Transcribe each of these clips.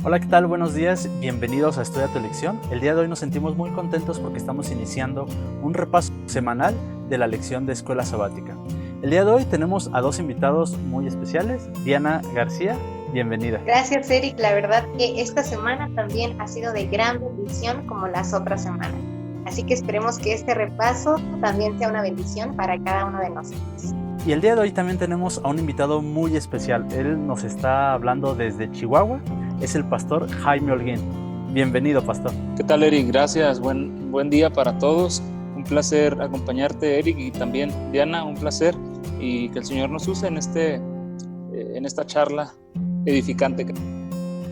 Hola, ¿qué tal? Buenos días, bienvenidos a Estudia tu Lección. El día de hoy nos sentimos muy contentos porque estamos iniciando un repaso semanal de la lección de Escuela Sabática. El día de hoy tenemos a dos invitados muy especiales. Diana García, bienvenida. Gracias, Eric. La verdad que esta semana también ha sido de gran bendición como las otras semanas. Así que esperemos que este repaso también sea una bendición para cada uno de nosotros. Y el día de hoy también tenemos a un invitado muy especial. Él nos está hablando desde Chihuahua. Es el pastor Jaime Holguín. Bienvenido, pastor. ¿Qué tal, Eric? Gracias. Buen día para todos. Un placer acompañarte, Eric, y también Diana, un placer. Y que el Señor nos use en esta charla edificante.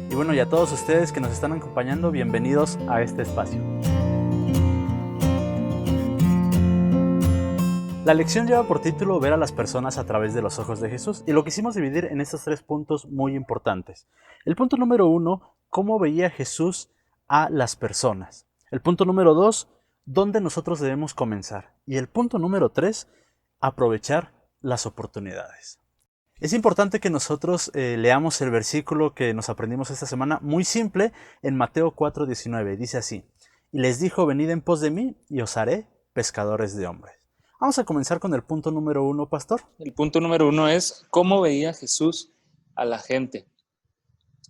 Y bueno, y a todos ustedes que nos están acompañando, bienvenidos a este espacio. La lección lleva por título Ver a las personas a través de los ojos de Jesús, y lo quisimos dividir en estos 3 puntos muy importantes. El punto número 1, cómo veía Jesús a las personas. El punto número 2, dónde nosotros debemos comenzar. Y el punto número 3, aprovechar las oportunidades. Es importante que nosotros leamos el versículo que nos aprendimos esta semana, muy simple, en Mateo 4:19. Dice así: y les dijo, venid en pos de mí, y os haré pescadores de hombres. Vamos a comenzar con el punto número 1, pastor. El punto número 1 es cómo veía Jesús a la gente.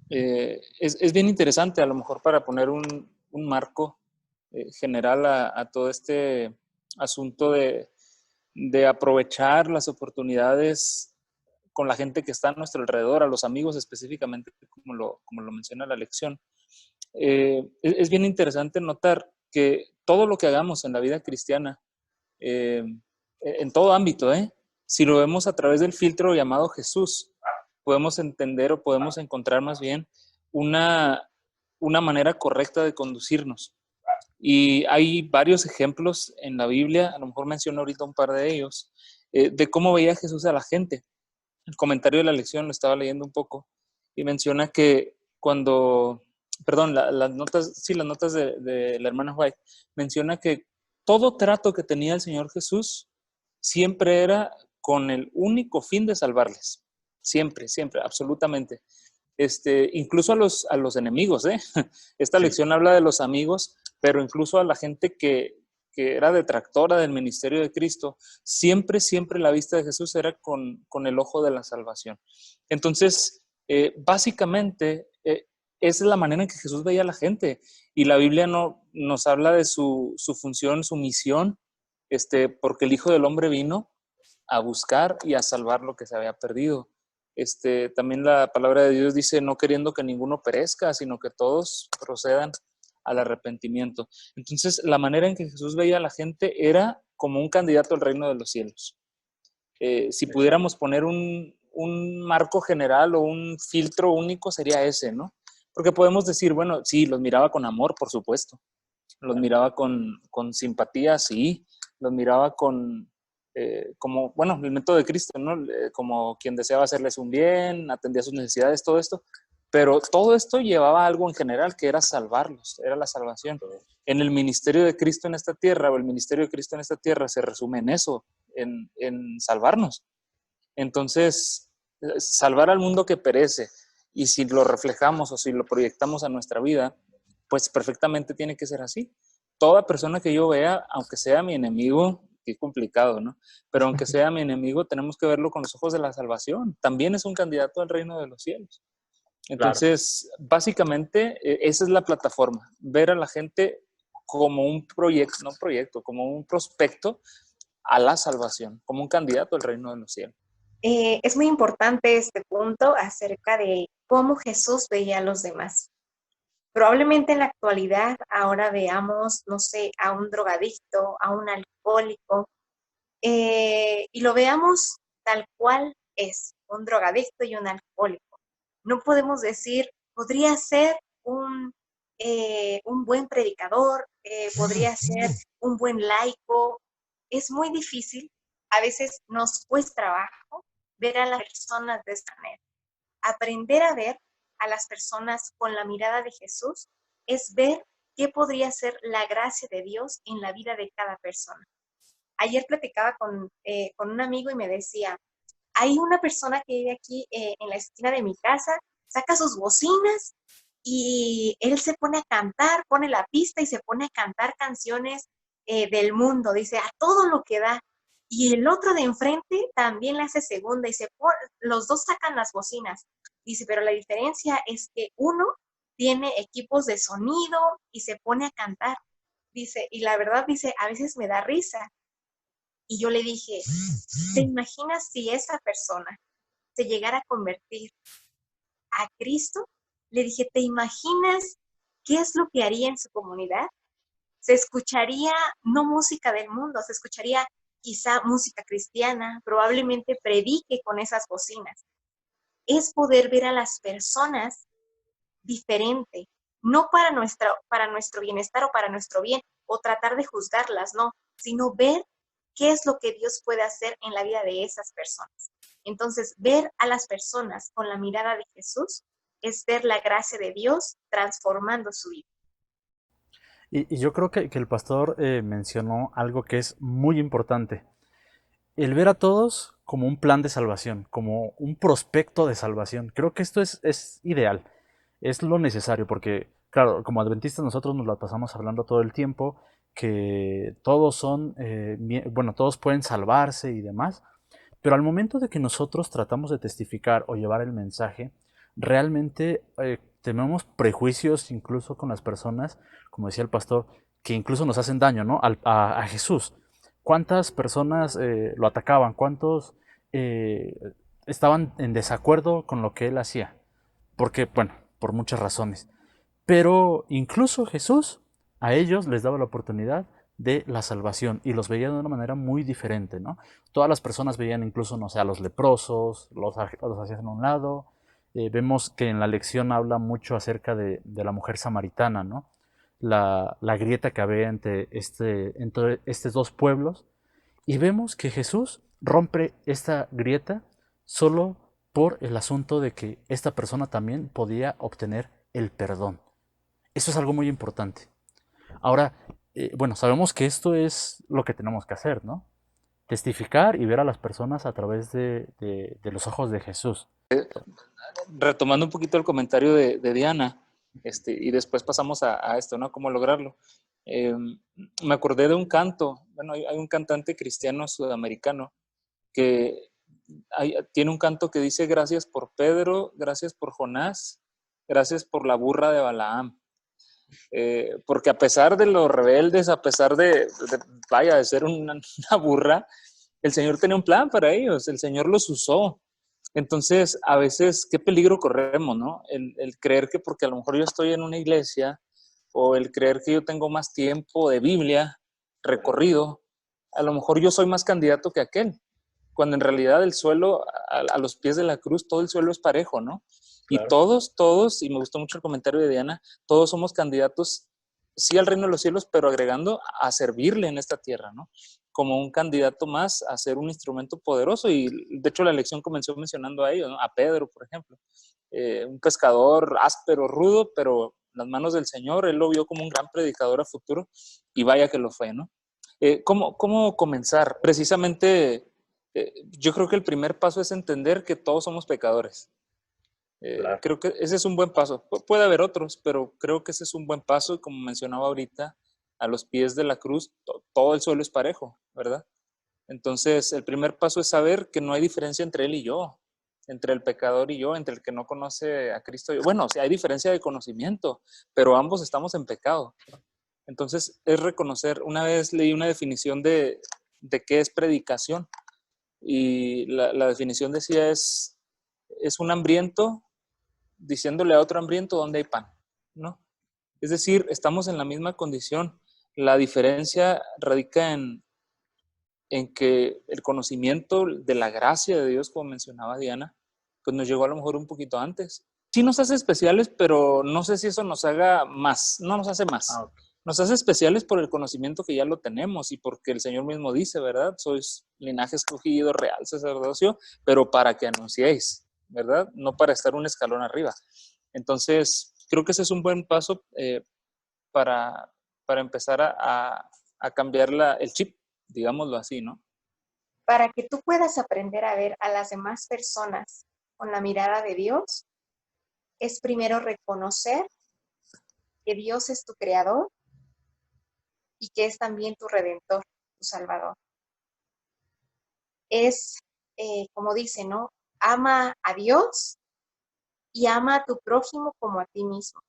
Es bien interesante, a lo mejor para poner un marco general a todo este asunto de aprovechar las oportunidades con la gente que está a nuestro alrededor, a los amigos específicamente, como lo menciona la lección. Es bien interesante notar que todo lo que hagamos en la vida cristiana, en todo ámbito, si lo vemos a través del filtro llamado Jesús, podemos entender o podemos encontrar más bien una manera correcta de conducirnos. Y hay varios ejemplos en la Biblia, a lo mejor menciono ahorita un par de ellos, de cómo veía Jesús a la gente. El comentario de la lección lo estaba leyendo un poco y menciona que las notas de la hermana White, menciona que todo trato que tenía el Señor Jesús siempre era con el único fin de salvarles. Siempre, siempre, absolutamente. Incluso a los enemigos, Esta lección habla de los amigos, pero incluso a la gente que era detractora del ministerio de Cristo, siempre la vista de Jesús era con el ojo de la salvación. Entonces, básicamente, esa es la manera en que Jesús veía a la gente. Y la Biblia nos habla de su función, su misión, porque el Hijo del Hombre vino a buscar y a salvar lo que se había perdido. También la palabra de Dios dice, no queriendo que ninguno perezca, sino que todos procedan al arrepentimiento. Entonces, la manera en que Jesús veía a la gente era como un candidato al reino de los cielos. Si pudiéramos poner un marco general o un filtro único, sería ese, ¿no? Porque podemos decir, bueno, sí, los miraba con amor, por supuesto. Los miraba con simpatía, sí. Los miraba como, bueno, el método de Cristo, ¿no? Como quien deseaba hacerles un bien, atendía sus necesidades, todo esto. Pero todo esto llevaba a algo en general, que era salvarlos, era la salvación. En el ministerio de Cristo en esta tierra, o el ministerio de Cristo en esta tierra, se resume en eso, en salvarnos. Entonces, salvar al mundo que perece, y si lo reflejamos o si lo proyectamos a nuestra vida, pues perfectamente tiene que ser así. Toda persona que yo vea, aunque sea mi enemigo, que es complicado, ¿no? Pero aunque sea mi enemigo, tenemos que verlo con los ojos de la salvación. También es un candidato al reino de los cielos. Entonces, básicamente, esa es la plataforma, ver a la gente como un proyecto, no proyecto, como un prospecto a la salvación, como un candidato al reino de los cielos. Es muy importante este punto acerca de cómo Jesús veía a los demás. Probablemente en la actualidad ahora veamos, no sé, a un drogadicto, a un alcohólico, y lo veamos tal cual es, un drogadicto y un alcohólico. No podemos decir, podría ser un buen predicador, podría ser un buen laico. Es muy difícil, a veces nos cuesta trabajo ver a las personas de esta manera. Aprender a ver a las personas con la mirada de Jesús es ver qué podría ser la gracia de Dios en la vida de cada persona. Ayer platicaba con un amigo y me decía, hay una persona que vive aquí en la esquina de mi casa, saca sus bocinas y él se pone a cantar, pone la pista y se pone a cantar canciones del mundo, dice, a todo lo que da. Y el otro de enfrente también le hace segunda y los dos sacan las bocinas. Dice, pero la diferencia es que uno tiene equipos de sonido y se pone a cantar. Dice, y la verdad, dice, a veces me da risa. Y yo le dije, ¿te imaginas si esa persona se llegara a convertir a Cristo? Le dije, ¿te imaginas qué es lo que haría en su comunidad? Se escucharía no música del mundo, se escucharía quizá música cristiana, probablemente predique con esas bocinas. Es poder ver a las personas diferente, no para nuestro bienestar o para nuestro bien, o tratar de juzgarlas, no, sino ver qué es lo que Dios puede hacer en la vida de esas personas. Entonces, ver a las personas con la mirada de Jesús es ver la gracia de Dios transformando su vida. Y yo creo que el pastor mencionó algo que es muy importante. El ver a todos como un plan de salvación, como un prospecto de salvación. Creo que esto es ideal, es lo necesario, porque, claro, como adventistas nosotros nos la pasamos hablando todo el tiempo, que todos son, bueno, todos pueden salvarse y demás, pero al momento de que nosotros tratamos de testificar o llevar el mensaje, realmente tenemos prejuicios incluso con las personas, como decía el pastor, que incluso nos hacen daño, ¿no? A Jesús. ¿Cuántas personas lo atacaban? ¿Cuántos eh, estaban en desacuerdo con lo que él hacía? Porque, bueno, por muchas razones. Pero incluso Jesús a ellos les daba la oportunidad de la salvación y los veía de una manera muy diferente, ¿no? Todas las personas veían incluso, no sé, a los leprosos, los hacían a un lado. Vemos que en la lección habla mucho acerca de la mujer samaritana, ¿no? La grieta que había entre estos dos pueblos. Y vemos que Jesús rompe esta grieta solo por el asunto de que esta persona también podía obtener el perdón. Eso es algo muy importante. Ahora, bueno, sabemos que esto es lo que tenemos que hacer, ¿no? Testificar y ver a las personas a través de los ojos de Jesús. Retomando un poquito el comentario de Diana, y después pasamos a esto, ¿no? ¿Cómo lograrlo? Me acordé de un canto, bueno, hay un cantante cristiano sudamericano que tiene un canto que dice gracias por Pedro, gracias por Jonás, gracias por la burra de Balaam. Porque a pesar de los rebeldes, a pesar de ser una burra, el Señor tenía un plan para ellos, el Señor los usó. Entonces, a veces, qué peligro corremos, ¿no? El creer que porque a lo mejor yo estoy en una iglesia o el creer que yo tengo más tiempo de Biblia recorrido, a lo mejor yo soy más candidato que aquel, cuando en realidad el suelo, a los pies de la cruz, todo el suelo es parejo, ¿no? Claro. Y todos, y me gustó mucho el comentario de Diana, todos somos candidatos, sí al reino de los cielos, pero agregando a servirle en esta tierra, ¿no? Como un candidato más a ser un instrumento poderoso. Y de hecho la lección comenzó mencionando a ellos, ¿no? A Pedro, por ejemplo. Un pescador áspero, rudo, pero en las manos del Señor, él lo vio como un gran predicador a futuro y vaya que lo fue, ¿no? ¿Cómo comenzar? Precisamente, yo creo que el primer paso es entender que todos somos pecadores. Claro. Creo que ese es un buen paso. Puede haber otros, pero creo que ese es un buen paso. Y como mencionaba ahorita, a los pies de la cruz, todo el suelo es parejo, ¿verdad? Entonces, el primer paso es saber que no hay diferencia entre él y yo, entre el pecador y yo, entre el que no conoce a Cristo y yo. Bueno, sí hay diferencia de conocimiento, pero ambos estamos en pecado. Entonces, es reconocer, una vez leí una definición de qué es predicación, y la definición decía es un hambriento diciéndole a otro hambriento dónde hay pan, ¿no? Es decir, estamos en la misma condición. La diferencia radica en que el conocimiento de la gracia de Dios, como mencionaba Diana, pues nos llegó a lo mejor un poquito antes. Sí nos hace especiales, pero no sé si eso nos haga más, no nos hace más. Okay. Nos hace especiales por el conocimiento que ya lo tenemos y porque el Señor mismo dice, ¿verdad? Sois linaje escogido, real sacerdocio, pero para que anunciéis, ¿verdad? No para estar un escalón arriba. Entonces, creo que ese es un buen paso para empezar a cambiar el chip, digámoslo así, ¿no? Para que tú puedas aprender a ver a las demás personas con la mirada de Dios, es primero reconocer que Dios es tu creador y que es también tu redentor, tu salvador. Es, como dice, ¿no? Ama a Dios y ama a tu prójimo como a ti mismo.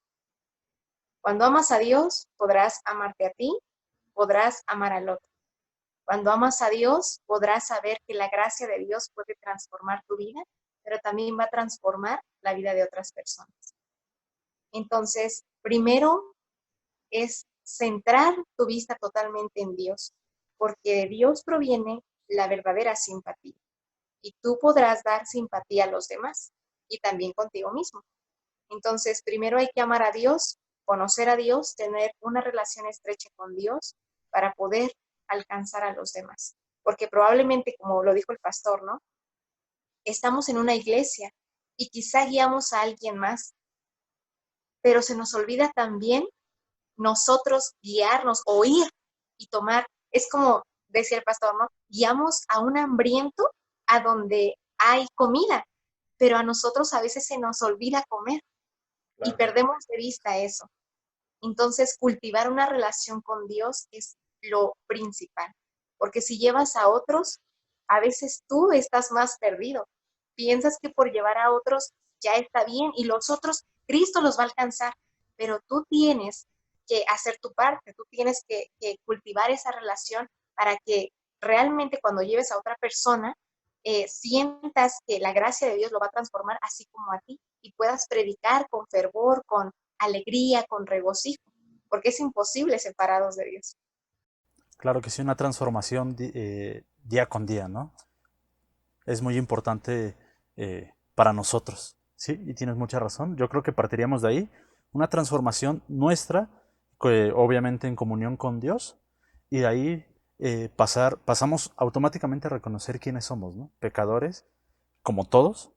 Cuando amas a Dios, podrás amarte a ti, podrás amar al otro. Cuando amas a Dios, podrás saber que la gracia de Dios puede transformar tu vida, pero también va a transformar la vida de otras personas. Entonces, primero es centrar tu vista totalmente en Dios, porque de Dios proviene la verdadera simpatía. Y tú podrás dar simpatía a los demás y también contigo mismo. Entonces, primero hay que amar a Dios, conocer a Dios, tener una relación estrecha con Dios para poder alcanzar a los demás. Porque probablemente, como lo dijo el pastor, ¿no? Estamos en una iglesia y quizá guiamos a alguien más, pero se nos olvida también nosotros guiarnos, oír y tomar. Es como decía el pastor, ¿no? Guiamos a un hambriento a donde hay comida, pero a nosotros a veces se nos olvida comer y perdemos de vista eso. Entonces, cultivar una relación con Dios es lo principal, porque si llevas a otros, a veces tú estás más perdido. Piensas que por llevar a otros ya está bien y los otros, Cristo los va a alcanzar, pero tú tienes que hacer tu parte, tú tienes que cultivar esa relación para que realmente cuando lleves a otra persona, sientas que la gracia de Dios lo va a transformar así como a ti y puedas predicar con fervor, con alegría, con regocijo, porque es imposible separados de Dios. Claro que sí, una transformación día con día, ¿no? Es muy importante para nosotros, ¿sí? Y tienes mucha razón. Yo creo que partiríamos de ahí, una transformación nuestra, que obviamente en comunión con Dios, y de ahí pasamos automáticamente a reconocer quiénes somos, ¿no? Pecadores, como todos,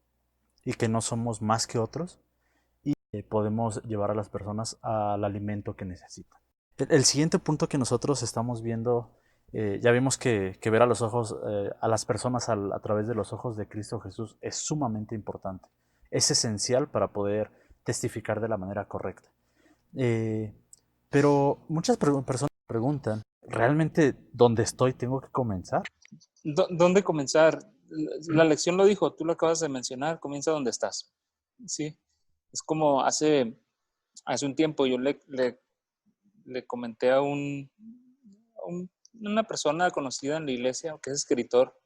y que no somos más que otros, y podemos llevar a las personas al alimento que necesitan. El siguiente punto que nosotros estamos viendo, ya vimos que ver a los ojos, a las personas a través de los ojos de Cristo Jesús es sumamente importante. Es esencial para poder testificar de la manera correcta. Pero muchas personas preguntan, ¿realmente dónde estoy tengo que comenzar? ¿Dónde comenzar? La lección lo dijo, tú lo acabas de mencionar, comienza donde estás. Sí, es como hace un tiempo yo le comenté a una persona conocida en la iglesia, que es escritor,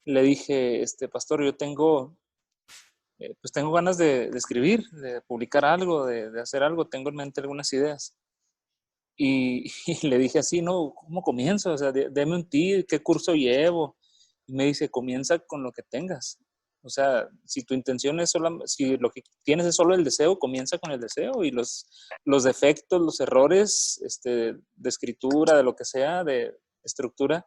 le dije, pastor, yo pues tengo ganas de escribir, de publicar algo, de hacer algo, tengo en mente algunas ideas. Y le dije así, no, ¿cómo comienzo? O sea, deme un tip, ¿qué curso llevo? Y me dice, comienza con lo que tengas. O sea, si tu intención es solo, si lo que tienes es solo el deseo, comienza con el deseo y los defectos, los errores de escritura, de lo que sea, de estructura,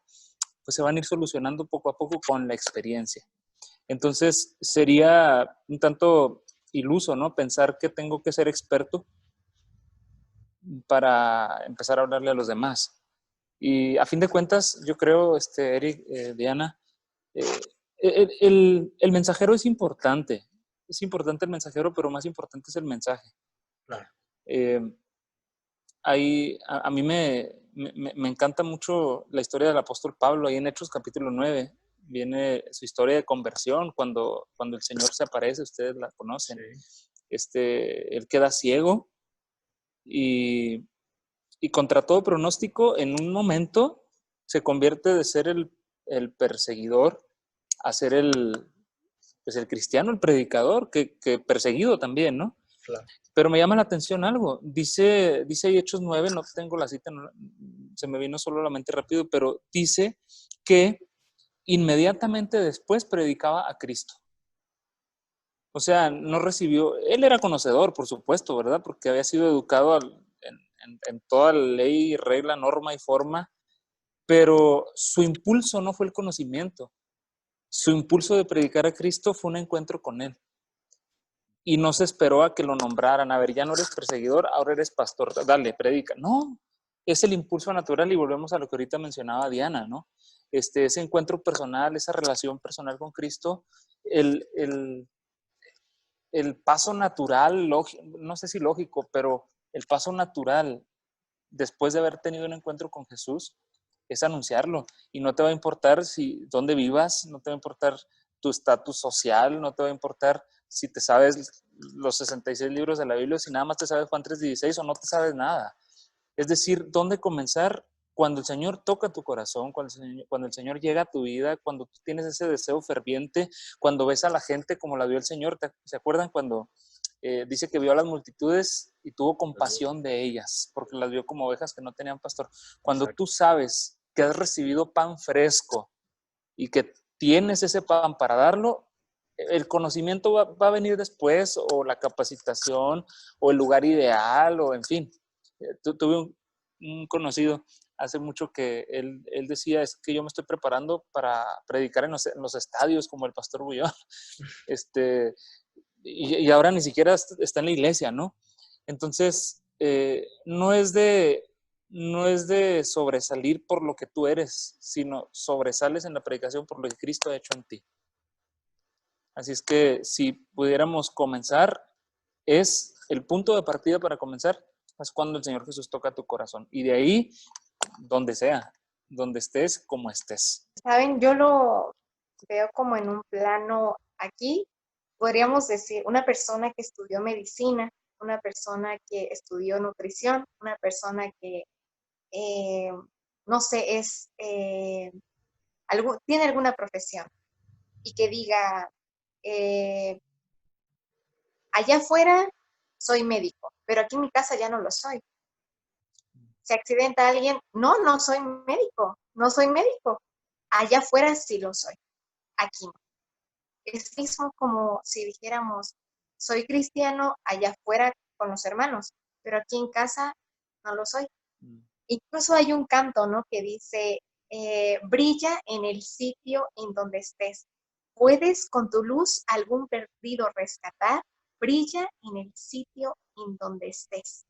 pues se van a ir solucionando poco a poco con la experiencia. Entonces, sería un tanto iluso, ¿no? Pensar que tengo que ser experto para empezar a hablarle a los demás. Y a fin de cuentas, yo creo, Eric, Diana, eh, el mensajero es importante. Es importante el mensajero, pero más importante es el mensaje. Claro. A mí me encanta mucho la historia del apóstol Pablo. Ahí en Hechos capítulo 9 viene su historia de conversión, cuando el Señor se aparece, ustedes la conocen. Sí. Él queda ciego y contra todo pronóstico, en un momento se convierte de ser el perseguidor a ser pues el cristiano, el predicador, que perseguido también, ¿no? Claro. Pero me llama la atención algo. Dice ahí Hechos 9, no tengo la cita, no, se me vino solo a la mente rápido, pero dice que inmediatamente después predicaba a Cristo. O sea, no recibió, él era conocedor, por supuesto, ¿verdad? Porque había sido educado en toda ley, regla, norma y forma, pero su impulso no fue el conocimiento. Su impulso de predicar a Cristo fue un encuentro con él. Y no se esperó a que lo nombraran. A ver, ya no eres perseguidor, ahora eres pastor. Dale, predica. No, es el impulso natural y volvemos a lo que ahorita mencionaba Diana, ¿no? Ese encuentro personal, esa relación personal con Cristo, el paso natural, no sé si lógico, pero El paso natural después de haber tenido un encuentro con Jesús es anunciarlo. Y no te va a importar dónde vivas, no te va a importar tu estatus social, no te va a importar si te sabes los 66 libros de la Biblia, si nada más te sabes Juan 3:16 o no te sabes nada. Es decir, ¿dónde comenzar? Cuando el Señor toca tu corazón, cuando el Señor llega a tu vida, cuando tú tienes ese deseo ferviente, cuando ves a la gente como la vio el Señor. ¿Se acuerdan cuando dice que vio a las multitudes y tuvo compasión de ellas, porque las vio como ovejas que no tenían pastor? Cuando Exacto. tú sabes que has recibido pan fresco y que tienes ese pan para darlo, el conocimiento va a venir después, o la capacitación, o el lugar ideal, o en fin. Tuve un conocido hace mucho que él decía, es que yo me estoy preparando para predicar en los estadios como el pastor Bullón. Y ahora ni siquiera está en la iglesia, ¿no? Entonces, no es de sobresalir por lo que tú eres, sino sobresales en la predicación por lo que Cristo ha hecho en ti. Así es que si pudiéramos comenzar, es el punto de partida para comenzar, es cuando el Señor Jesús toca tu corazón. Y de ahí, donde sea, donde estés, como estés. Saben, yo lo veo como en un plano aquí, podríamos decir, una persona que estudió medicina, una persona que estudió nutrición, una persona que, no sé, tiene alguna profesión y que diga, allá afuera soy médico, pero aquí en mi casa ya no lo soy. Se accidenta alguien, no soy médico, no soy médico. Allá afuera sí lo soy, aquí no. Es mismo como si dijéramos, soy cristiano allá afuera con los hermanos, pero aquí en casa no lo soy. Incluso hay un canto, ¿no? Que dice, brilla en el sitio en donde estés. ¿Puedes con tu luz algún perdido rescatar? Brilla en el sitio en donde estés.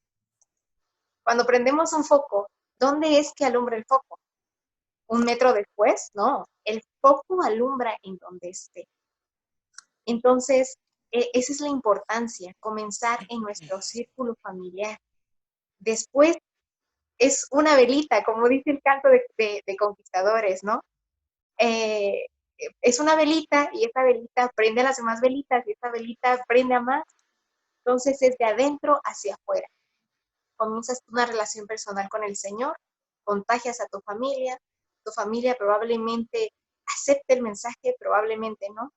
Cuando prendemos un foco, ¿dónde es que alumbra el foco? ¿Un metro después? No, el foco alumbra en donde esté. Entonces, esa es la importancia, comenzar en nuestro círculo familiar. Después es una velita, como dice el canto de Conquistadores, ¿no? Es una velita y esa velita prende a las demás velitas y esa velita prende a más. Entonces es de adentro hacia afuera. Comienzas una relación personal con el Señor, contagias a tu familia probablemente acepte el mensaje, probablemente no,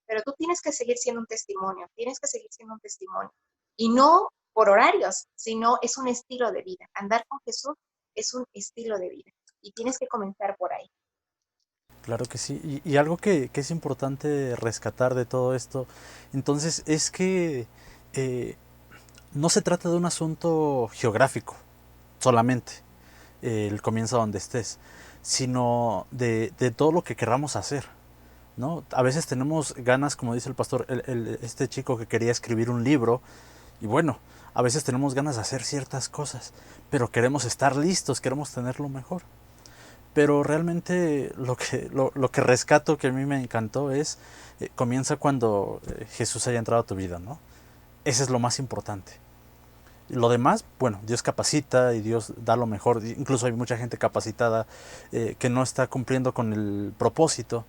pero tú tienes que seguir siendo un testimonio, tienes que seguir siendo un testimonio. Y no por horarios, sino es un estilo de vida. Andar con Jesús es un estilo de vida y tienes que comenzar por ahí. Claro que sí. Y algo que es importante rescatar de todo esto, entonces, es que eh, no se trata de un asunto geográfico solamente, el comienzo donde estés, sino de todo lo que querramos hacer, ¿no? A veces tenemos ganas, como dice el pastor, este chico que quería escribir un libro, y bueno, a veces tenemos ganas de hacer ciertas cosas, pero queremos estar listos, queremos tenerlo mejor. Pero realmente lo que rescato, que a mí me encantó, es comienza cuando Jesús haya entrado a tu vida, ¿no? Ese es lo más importante. Lo demás, bueno, Dios capacita y Dios da lo mejor. Incluso hay mucha gente capacitada que no está cumpliendo con el propósito.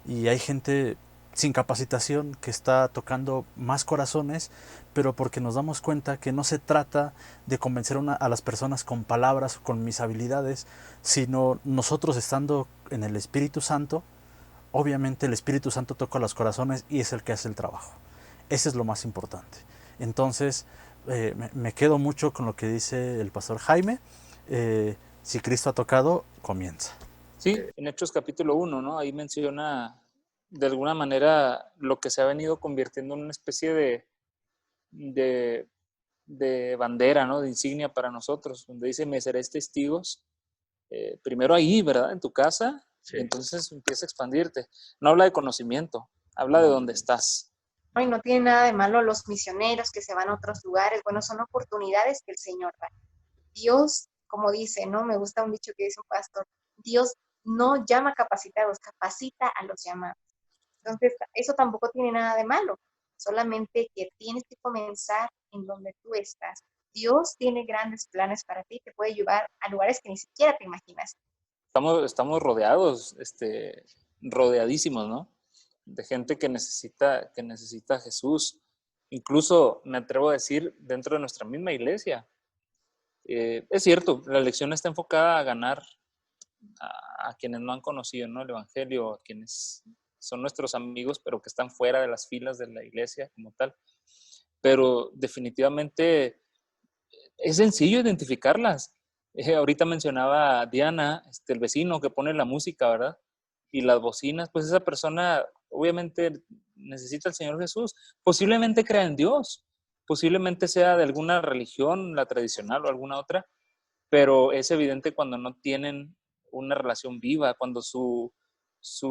Y hay gente sin capacitación que está tocando más corazones, pero porque nos damos cuenta que no se trata de convencer a las personas con palabras o con mis habilidades, sino nosotros estando en el Espíritu Santo. Obviamente el Espíritu Santo toca los corazones y es el que hace el trabajo. Ese es lo más importante. Entonces, me quedo mucho con lo que dice el pastor Jaime. Si Cristo ha tocado, comienza. Sí, en Hechos capítulo 1, ¿no? Ahí menciona de alguna manera lo que se ha venido convirtiendo en una especie de, de bandera, ¿no? De insignia para nosotros, donde dice, me seréis testigos, primero ahí, ¿verdad? En tu casa, sí. Y entonces empieza a expandirte. No habla de conocimiento, habla de dónde estás. Y no tiene nada de malo los misioneros que se van a otros lugares. Bueno, son oportunidades que el Señor da. Dios, como dice, ¿no? Me gusta un dicho que dice un pastor, Dios no llama capacitados, capacita a los llamados. Entonces, eso tampoco tiene nada de malo, solamente que tienes que comenzar en donde tú estás. Dios tiene grandes planes para ti, te puede llevar a lugares que ni siquiera te imaginas. Estamos rodeados, rodeadísimos, ¿no? De gente que necesita a Jesús. Incluso, me atrevo a decir, dentro de nuestra misma iglesia. Es cierto, la lección está enfocada a ganar a quienes no han conocido, ¿no?, el Evangelio, a quienes son nuestros amigos, pero que están fuera de las filas de la iglesia como tal. Pero definitivamente es sencillo identificarlas. Ahorita mencionaba Diana, el vecino que pone la música, ¿verdad? Y las bocinas, pues esa persona obviamente necesita al Señor Jesús. Posiblemente crea en Dios, posiblemente sea de alguna religión, la tradicional o alguna otra, pero es evidente cuando no tienen una relación viva, cuando su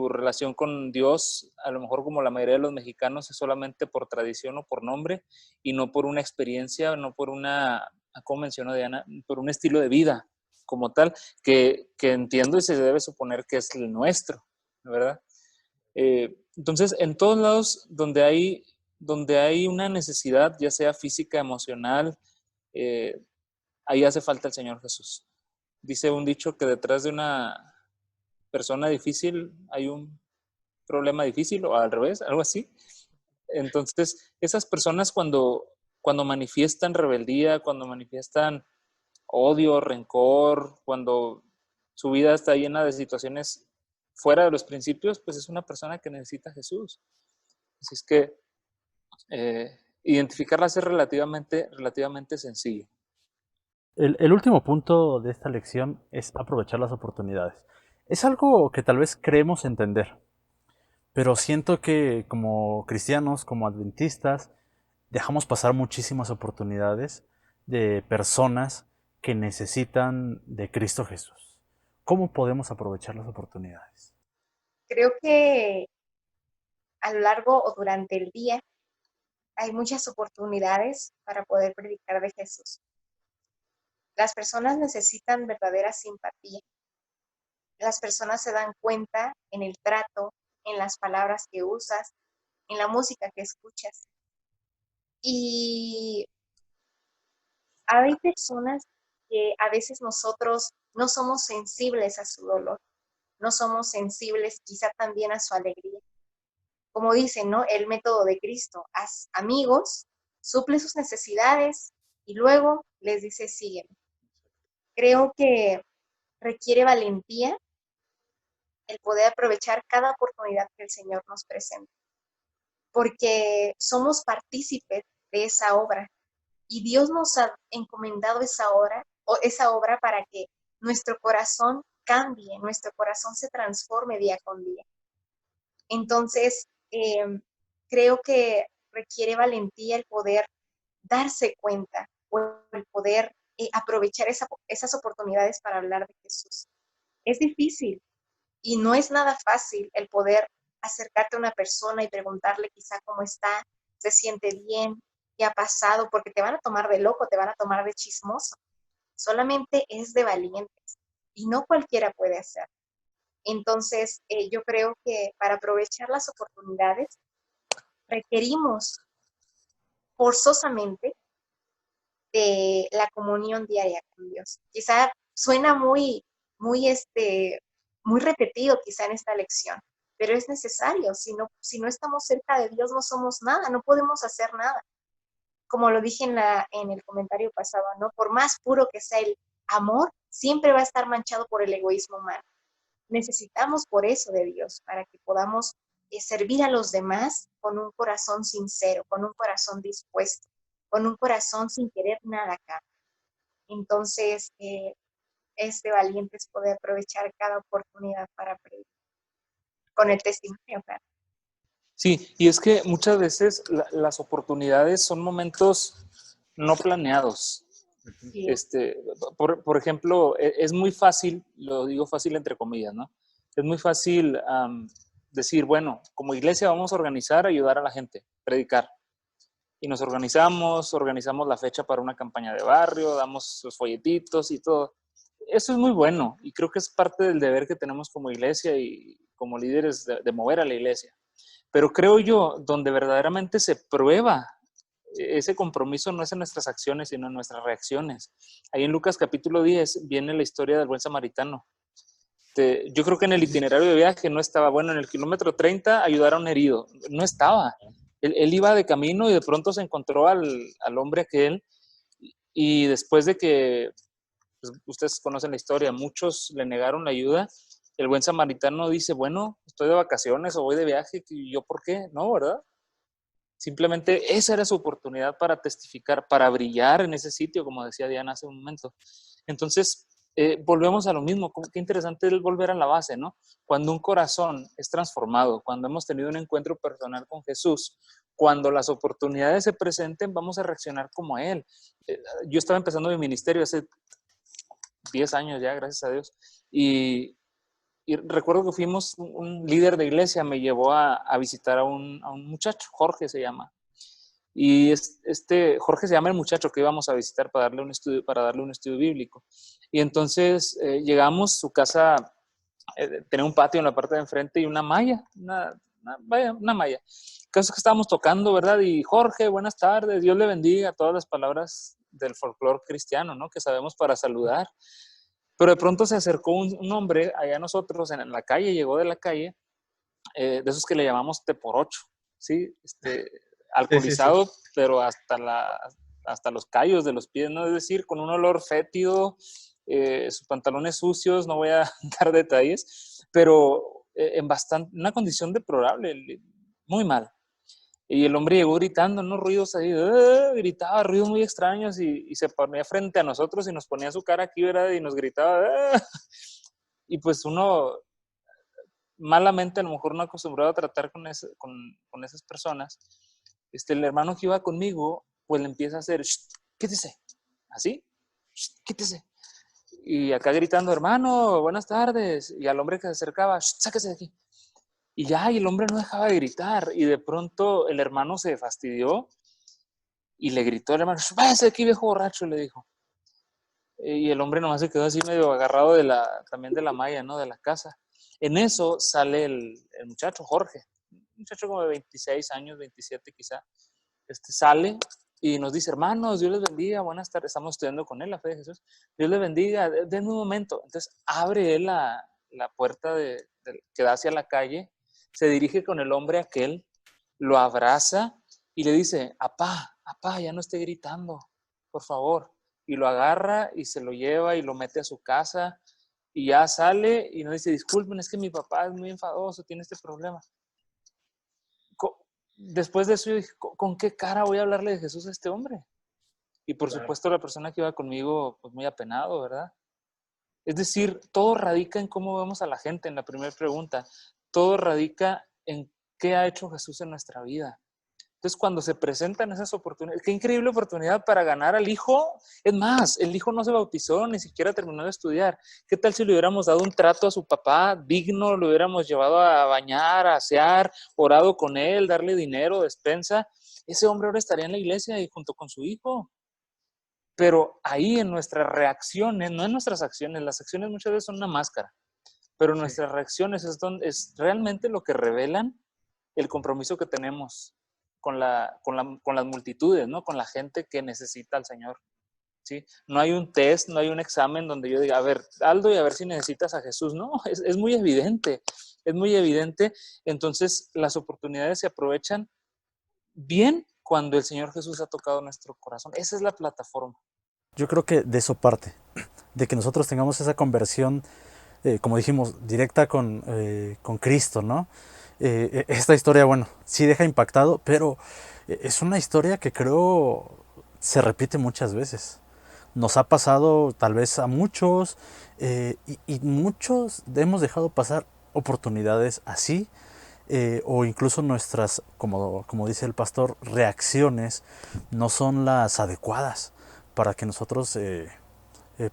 relación con Dios, a lo mejor como la mayoría de los mexicanos, es solamente por tradición o por nombre y no por una experiencia, no por una, como mencionó Diana, por un estilo de vida como tal, que entiendo y se debe suponer que es el nuestro, ¿verdad? Entonces, en todos lados donde hay una necesidad, ya sea física, emocional, ahí hace falta el Señor Jesús. Dice un dicho que detrás de una persona difícil hay un problema difícil, o al revés, algo así. Entonces, esas personas cuando manifiestan rebeldía, cuando manifiestan odio, rencor, cuando su vida está llena de situaciones fuera de los principios, pues es una persona que necesita a Jesús. Así es que identificarlas es relativamente sencillo. El último punto de esta lección es aprovechar las oportunidades. Es algo que tal vez creemos entender, pero siento que como cristianos, como adventistas, dejamos pasar muchísimas oportunidades de personas que necesitan de Cristo Jesús. ¿Cómo podemos aprovechar las oportunidades? Creo que a lo largo o durante el día hay muchas oportunidades para poder predicar de Jesús. Las personas necesitan verdadera simpatía. Las personas se dan cuenta en el trato, en las palabras que usas, en la música que escuchas. Y hay personas que a veces nosotros no somos sensibles a su dolor, no somos sensibles quizá también a su alegría. Como dicen, ¿no? El método de Cristo, haz amigos, suple sus necesidades y luego les dice, sígueme. Creo que requiere valentía el poder aprovechar cada oportunidad que el Señor nos presenta, porque somos partícipes de esa obra y Dios nos ha encomendado esa obra para que nuestro corazón cambie, nuestro corazón se transforme día con día. Entonces, creo que requiere valentía el poder darse cuenta o el poder aprovechar esas oportunidades para hablar de Jesús. Es difícil y no es nada fácil el poder acercarte a una persona y preguntarle quizá cómo está, se siente bien, qué ha pasado, porque te van a tomar de loco, te van a tomar de chismoso. Solamente es de valientes y no cualquiera puede hacer. Entonces, yo creo que para aprovechar las oportunidades requerimos forzosamente de la comunión diaria con Dios. Quizá suena muy repetido quizá en esta lección, pero es necesario. Si no estamos cerca de Dios, no somos nada, no podemos hacer nada. Como lo dije en el comentario pasado, ¿no? Por más puro que sea el amor, siempre va a estar manchado por el egoísmo humano. Necesitamos por eso de Dios, para que podamos servir a los demás con un corazón sincero, con un corazón dispuesto, con un corazón sin querer nada acá. Entonces, es de valientes poder aprovechar cada oportunidad para predicar, con el testimonio, claro. Sí, y es que muchas veces las oportunidades son momentos no planeados. Sí. Por ejemplo, es muy fácil, lo digo fácil entre comillas, ¿no? Es muy fácil decir, bueno, como iglesia vamos a organizar, ayudar a la gente, predicar. Y nos organizamos la fecha para una campaña de barrio, damos los folletitos y todo. Eso es muy bueno y creo que es parte del deber que tenemos como iglesia y como líderes de mover a la iglesia. Pero creo yo, donde verdaderamente se prueba ese compromiso no es en nuestras acciones, sino en nuestras reacciones. Ahí en Lucas capítulo 10 viene la historia del buen samaritano. Yo creo que en el itinerario de viaje no estaba, bueno, en el kilómetro 30 ayudar a un herido, no estaba. Él iba de camino y de pronto se encontró al hombre aquel, y después de que, pues, ustedes conocen la historia, muchos le negaron la ayuda, el buen samaritano dice, bueno, estoy de vacaciones o voy de viaje, ¿y yo por qué? No, ¿verdad? Simplemente esa era su oportunidad para testificar, para brillar en ese sitio, como decía Diana hace un momento. Entonces, volvemos a lo mismo. Qué interesante es volver a la base, ¿no? Cuando un corazón es transformado, cuando hemos tenido un encuentro personal con Jesús, cuando las oportunidades se presenten, vamos a reaccionar como a Él. Yo estaba empezando mi ministerio hace 10 años ya, gracias a Dios, y recuerdo que fuimos, un líder de iglesia me llevó a visitar a un muchacho, Jorge se llama. Y Jorge se llama el muchacho que íbamos a visitar para darle un estudio bíblico. Y entonces llegamos, su casa tenía un patio en la parte de enfrente y una malla, una malla. El caso es que estábamos tocando, ¿verdad? Y Jorge, buenas tardes, Dios le bendiga, todas las palabras del folclore cristiano, ¿no? Que sabemos para saludar. Pero de pronto se acercó un hombre allá a nosotros en la calle, llegó de la calle, de esos que le llamamos T por 8, ¿sí? Alcoholizado, sí. Pero hasta los callos de los pies, ¿no? Es decir, con un olor fétido, sus pantalones sucios, no voy a dar detalles, pero en una condición deplorable, muy mal. Y el hombre llegó gritando, ¿no? Ruidos ahí, gritaba, ruidos muy extraños, y se ponía frente a nosotros y nos ponía su cara aquí, ¿verdad? Y nos gritaba, y pues uno, malamente, a lo mejor no acostumbrado a tratar con esas personas, el hermano que iba conmigo, pues le empieza a hacer, quítese, así, quítese. Y acá gritando, hermano, buenas tardes. Y al hombre que se acercaba, sáquese de aquí. Y ya, y el hombre no dejaba de gritar. Y de pronto el hermano se fastidió y le gritó al hermano, váyase de aquí, viejo borracho, le dijo. Y el hombre nomás se quedó así medio agarrado también de la malla, ¿no? De la casa. En eso sale el muchacho, Jorge, un muchacho como de 26 años, 27 quizá. Sale y nos dice, hermanos, Dios les bendiga, buenas tardes, estamos estudiando con él la fe de Jesús, Dios les bendiga, denme un momento. Entonces abre él la puerta que da hacia la calle, se dirige con el hombre aquel, lo abraza y le dice, apá, ya no esté gritando, por favor. Y lo agarra y se lo lleva y lo mete a su casa y ya sale y nos dice, disculpen, es que mi papá es muy enfadoso, tiene este problema. Después de eso yo dije, ¿con qué cara voy a hablarle de Jesús a este hombre? Y por supuesto la persona que iba conmigo, pues muy apenado, ¿verdad? Es decir, todo radica en cómo vemos a la gente, en la primera pregunta. Todo radica en qué ha hecho Jesús en nuestra vida. Entonces, cuando se presentan esas oportunidades, qué increíble oportunidad para ganar al hijo. Es más, el hijo no se bautizó, ni siquiera terminó de estudiar. ¿Qué tal si le hubiéramos dado un trato a su papá digno, lo hubiéramos llevado a bañar, a asear, orado con él, darle dinero, despensa? Ese hombre ahora estaría en la iglesia y junto con su hijo. Pero ahí en nuestras reacciones, no en nuestras acciones, las acciones muchas veces son una máscara, pero nuestras reacciones es realmente lo que revelan el compromiso que tenemos con las multitudes, ¿no? Con la gente que necesita al Señor, ¿sí? No hay un test, no hay un examen donde yo diga, a ver, Aldo, y a ver si necesitas a Jesús. No, es muy evidente, es muy evidente. Entonces, las oportunidades se aprovechan bien cuando el Señor Jesús ha tocado nuestro corazón. Esa es la plataforma. Yo creo que de eso parte, de que nosotros tengamos esa conversión, como dijimos, directa con Cristo, ¿no? Esta historia, bueno, sí deja impactado, pero es una historia que creo se repite muchas veces. Nos ha pasado tal vez a muchos, y muchos hemos dejado pasar oportunidades así, o incluso nuestras, como dice el pastor, reacciones no son las adecuadas para que nosotros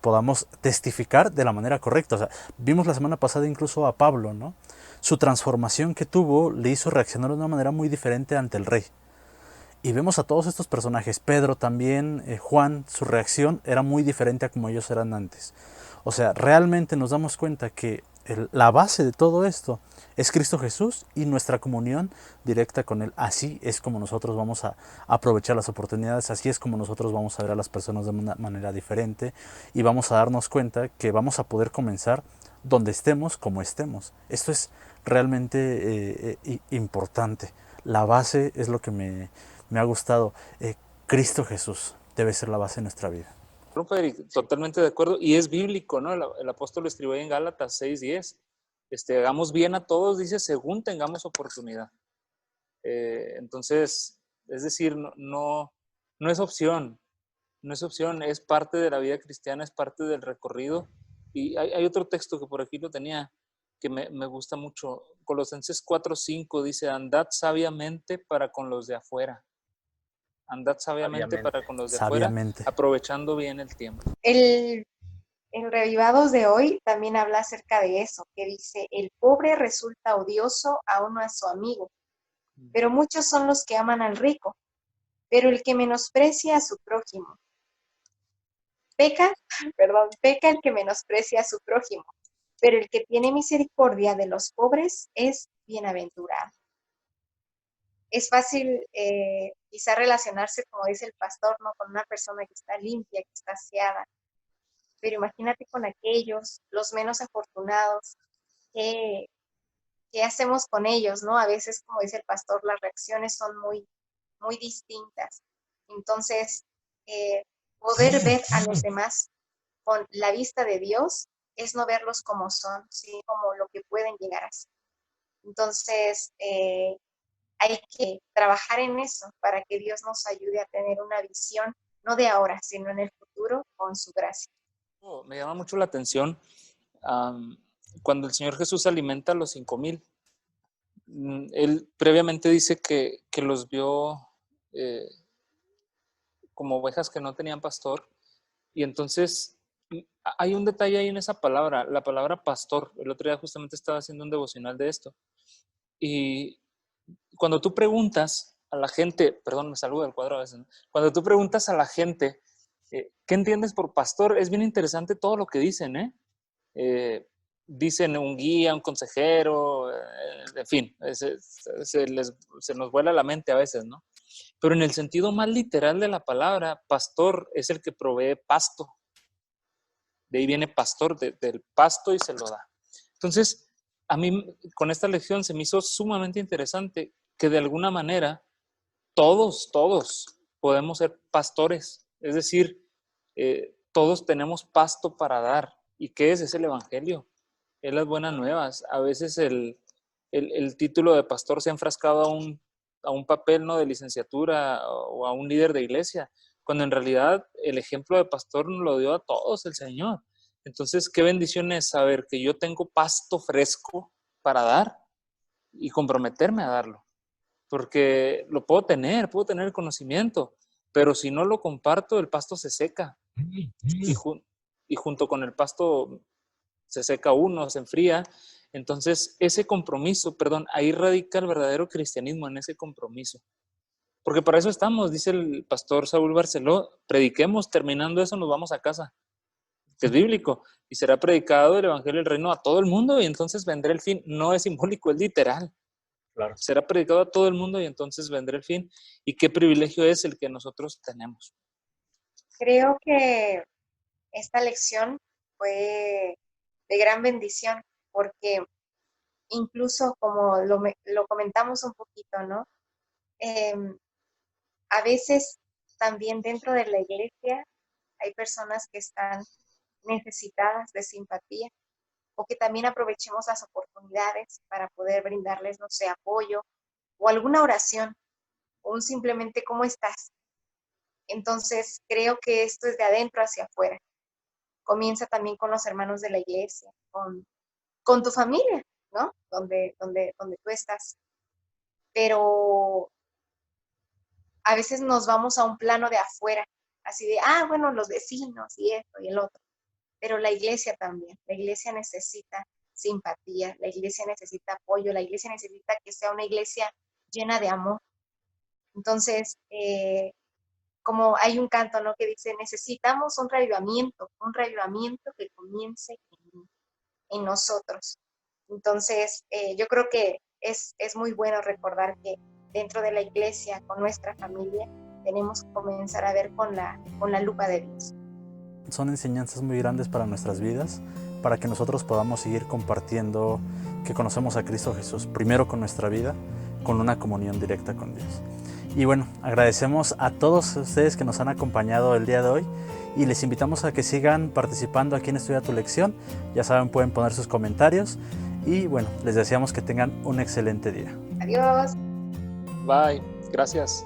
podamos testificar de la manera correcta. O sea, vimos la semana pasada incluso a Pablo, ¿no? Su transformación que tuvo le hizo reaccionar de una manera muy diferente ante el rey. Y vemos a todos estos personajes, Pedro también, Juan, su reacción era muy diferente a como ellos eran antes. O sea, realmente nos damos cuenta que La base de todo esto es Cristo Jesús y nuestra comunión directa con Él. Así es como nosotros vamos a aprovechar las oportunidades, así es como nosotros vamos a ver a las personas de una manera diferente y vamos a darnos cuenta que vamos a poder comenzar donde estemos, como estemos. Esto es realmente importante. La base es lo que me ha gustado. Cristo Jesús debe ser la base de nuestra vida. Totalmente de acuerdo. Y es bíblico, ¿no? El apóstol lo escribió en Gálatas 6:10. Hagamos bien a todos, dice, según tengamos oportunidad. Entonces, es decir, no es opción. No es opción, es parte de la vida cristiana, es parte del recorrido. Y hay otro texto que por aquí lo tenía, que me gusta mucho. Colosenses 4:5 dice, andad sabiamente para con los de afuera. Andad sabiamente para con los de afuera, Sabiamente. aprovechando bien el tiempo. El Revivados de hoy también habla acerca de eso, que dice, el pobre resulta odioso aún a su amigo, pero muchos son los que aman al rico, pero el que menosprecia a su prójimo. Peca el que menosprecia a su prójimo, pero el que tiene misericordia de los pobres es bienaventurado. Es fácil quizá relacionarse, como dice el pastor, ¿no? Con una persona que está limpia, que está aseada, pero imagínate con aquellos, los menos afortunados, ¿qué hacemos con ellos, no? A veces, como dice el pastor, las reacciones son muy, muy distintas. Entonces, poder ver a los demás con la vista de Dios es no verlos como son, ¿sí? Como lo que pueden llegar a ser. Entonces, hay que trabajar en eso para que Dios nos ayude a tener una visión, no de ahora, sino en el futuro, con su gracia. Me llama mucho la atención cuando el Señor Jesús alimenta a los 5,000. Él previamente dice que los vio como ovejas que no tenían pastor. Y entonces hay un detalle ahí en esa palabra, la palabra pastor. El otro día justamente estaba haciendo un devocional de esto. Y cuando tú preguntas a la gente, perdón, me saluda el cuadro a veces, ¿no? Cuando tú preguntas a la gente, ¿qué entiendes por pastor? Es bien interesante todo lo que dicen, dicen un guía, un consejero, en fin, se nos vuela la mente a veces, ¿no? Pero en el sentido más literal de la palabra, pastor es el que provee pasto. De ahí viene pastor, del pasto y se lo da. Entonces, a mí con esta lección se me hizo sumamente interesante que de alguna manera todos podemos ser pastores. Es decir, todos tenemos pasto para dar. ¿Y qué es? Es el evangelio. Es las buenas nuevas. A veces el título de pastor se ha enfrascado a un papel, ¿no?, de licenciatura o a un líder de iglesia, cuando en realidad el ejemplo de pastor nos lo dio a todos el Señor. Entonces, qué bendición es saber que yo tengo pasto fresco para dar y comprometerme a darlo, porque lo puedo tener el conocimiento, pero si no lo comparto, el pasto se seca y, y junto con el pasto se seca uno, se enfría. Entonces, ese compromiso, perdón, ahí radica el verdadero cristianismo, en ese compromiso. Porque para eso estamos, dice el pastor Saúl Barceló, prediquemos, terminando eso nos vamos a casa, que es bíblico, y será predicado el evangelio del reino a todo el mundo y entonces vendrá el fin. No es simbólico, es literal. Claro. Será predicado a todo el mundo y entonces vendrá el fin. Y qué privilegio es el que nosotros tenemos. Creo que esta lección fue de gran bendición porque incluso como lo comentamos un poquito, ¿no? A veces también dentro de la iglesia hay personas que están necesitadas de simpatía o que también aprovechemos las oportunidades para poder brindarles, no sé, apoyo o alguna oración o un simplemente ¿cómo estás? Entonces creo que esto es de adentro hacia afuera. Comienza también con los hermanos de la iglesia, con tu familia, ¿no? Donde tú estás. Pero a veces nos vamos a un plano de afuera, así de, bueno, los vecinos y esto y el otro. Pero la iglesia también, la iglesia necesita simpatía, la iglesia necesita apoyo, la iglesia necesita que sea una iglesia llena de amor. Entonces, como hay un canto, ¿no?, que dice, necesitamos un reavivamiento que comience en mí. en nosotros. Entonces, yo creo que es muy bueno recordar que dentro de la iglesia, con nuestra familia, tenemos que comenzar a ver con la lupa de Dios. Son enseñanzas muy grandes para nuestras vidas, para que nosotros podamos seguir compartiendo que conocemos a Cristo Jesús, primero con nuestra vida, con una comunión directa con Dios. Y bueno, agradecemos a todos ustedes que nos han acompañado el día de hoy y les invitamos a que sigan participando aquí en Estudia tu Lección. Ya saben, pueden poner sus comentarios y bueno, les deseamos que tengan un excelente día. Adiós. Bye. Gracias.